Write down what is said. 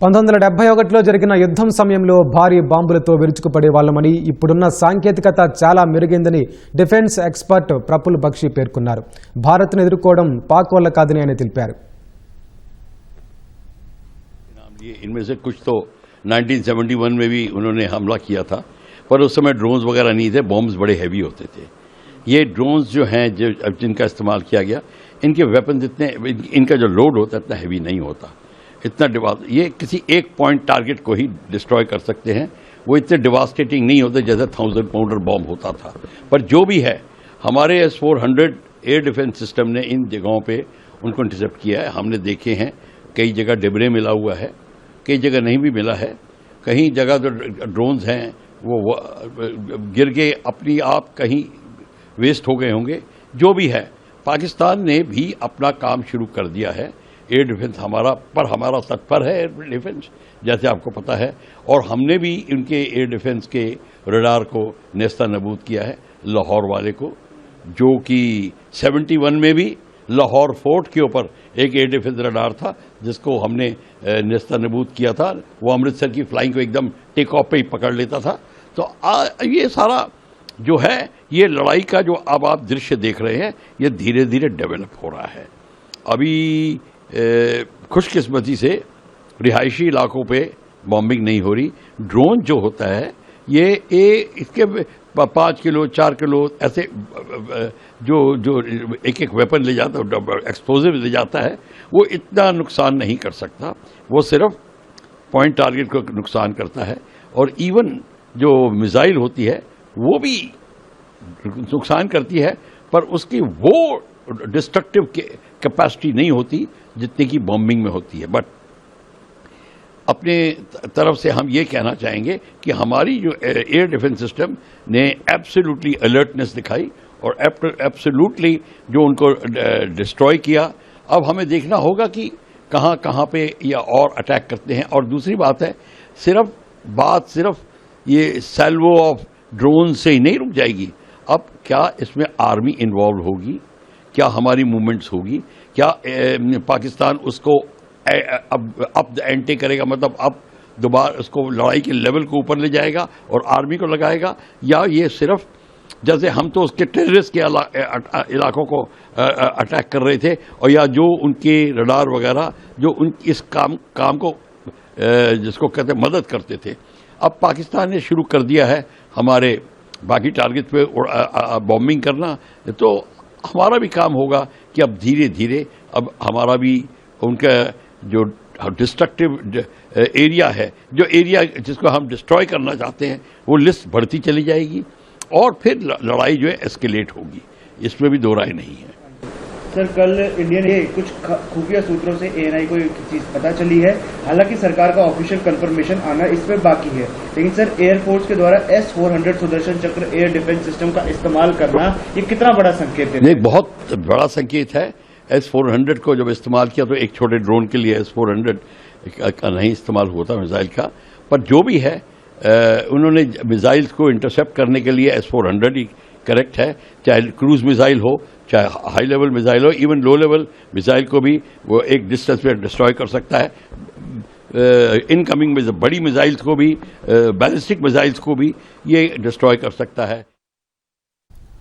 1971లో జరిగిన యుద్ధం సమయంలో భారీ బాంబులతో విరుచుకుపడే వాళ్ళమని ఇప్పుడున్న సాంకేతికత చాలా మెరుగైందని డిఫెన్స్ ఎక్స్పర్ట్ ప్రఫుల్ బక్షి పేర్కొన్నారు. భారత్ను ఎదుర్కోవడం పాక్ వల్ల కాదని ఆయన తెలిపారు. इनमें से कुछ तो 1971 में भी उन्होंने हमला किया था, पर उस समय ड्रोन्स वगैरह नहीं थे, बॉम्ब्स बड़े हैवी होते थे. ये ड्रोन्स जो हैं जिनका इस्तेमाल किया गया, इनके वेपन्स इतने, इनका जो लोड होता है इतना हैवी नहीं होता. इतना ये किसी एक पॉइंट टारगेट को ही डिस्ट्रॉय कर सकते हैं. वो इतने डिवास्टेटिंग नहीं होते जैसे 1000 पाउंडर बॉम्ब होता था. पर जो भी है, हमारे S-400 एयर डिफेंस सिस्टम ने इन जगहों पे उनको इंटरसेप्ट किया है. हमने देखे हैं कई जगह डिबरे मिला हुआ है, कई जगह नहीं भी मिला है. कहीं जगह तो ड्रोन्स हैं वो गिर के अपनी आप कहीं वेस्ट हो गए होंगे. जो भी है, पाकिस्तान ने भी अपना काम शुरू कर दिया है. एयर डिफेंस हमारा तत्पर है एयर डिफेंस, जैसे आपको पता है. और हमने भी उनके एयर डिफेंस के रडार को नेस्ता नबूद किया है. लाहौर वाले को, जो कि 71 में भी लाहौर फोर्ट के ऊपर एक एयर डिफेंस रडार था जिसको हमने नेस्ता नबूद किया था. वो अमृतसर की फ्लाइंग को एकदम टेक ऑफ पे ही पकड़ लेता था. तो ये सारा जो है, ये लड़ाई का जो अब आप दृश्य देख रहे हैं, ये धीरे धीरे डेवलप हो रहा है. अभी खुशकिस्मती से रिहायशी इलाकों पे बॉम्बिंग नहीं हो रही. ड्रोन जो होता है ये इसके 5 किलो 4 किलो ऐसे जो एक वेपन ले जाता है, एक्सप्लोजिव ले जाता है, वो इतना नुकसान नहीं कर सकता. वो सिर्फ पॉइंट टारगेट को नुकसान करता है. और इवन जो मिसाइल होती है वो भी नुकसान करती है, पर उसकी वो डिस्ट्रक्टिव कैपेसिटी नहीं होती जितनी की बॉम्बिंग में होती है. बट अपने तरफ से हम ये कहना चाहेंगे कि हमारी जो एयर डिफेंस सिस्टम ने एब्सोल्युटली अलर्टनेस दिखाई और एब्सोल्युटली जो उनको डिस्ट्रॉय किया. अब हमें देखना होगा कि कहाँ कहाँ पे या और अटैक करते हैं. और दूसरी बात है, सिर्फ ये सैल्वो ऑफ ड्रोन से ही नहीं रुक जाएगी. अब क्या इसमें आर्मी इन्वॉल्व होगी, क्या हमारी मूवमेंट्स होगी, क्या पाकिस्तान उसको अब एंटी करेगा, मतलब अब दोबारा उसको लड़ाई के लेवल को ऊपर ले जाएगा और आर्मी को लगाएगा, या ये सिर्फ जैसे हम तो उसके टेररिस्ट के इलाकों को अटैक कर रहे थे, और या जो उनके रडार वगैरह जो इस काम को जिसको कहते मदद करते थे. अब पाकिस्तान ने शुरू कर दिया है हमारे बाकी टारगेट पे बॉम्बिंग करना. तो हमारा भी काम होगा कि अब धीरे धीरे अब हमारा भी उनका जो डिस्ट्रक्टिव एरिया है, जो एरिया जिसको हम डिस्ट्रॉय करना चाहते हैं, वो लिस्ट बढ़ती चली जाएगी और फिर लड़ाई जो है एस्केलेट होगी. इसमें भी दो राय नहीं है. सर, कल इंडियन कुछ खुफिया सूत्रों से ANI को एक चीज पता चली है. हालांकि सरकार का ऑफिशियल कंफर्मेशन आना इसमें बाकी है, लेकिन सर एयरफोर्स के द्वारा S-400 सुदर्शन चक्र एयर डिफेंस सिस्टम का इस्तेमाल करना ये कितना बड़ा संकेत है? नहीं, बहुत बड़ा संकेत है. S-400 को जब इस्तेमाल किया तो एक छोटे ड्रोन के लिए S-400 का नहीं इस्तेमाल हुआ था मिसाइल का. पर जो भी है, उन्होंने मिसाइल्स को इंटरसेप्ट करने के लिए S-400 ही करेक्ट है. चाहे क्रूज मिसाइल हो, चाहे हाई लेवल मिसाइल हो, इवन लो लेवल मिसाइल को भी वो एक डिस्टेंस पे डिस्ट्रॉय कर सकता है. इनकमिंग में बड़ी मिसाइल्स को भी, बैलिस्टिक मिसाइल्स को भी ये डिस्ट्रॉय कर सकता है.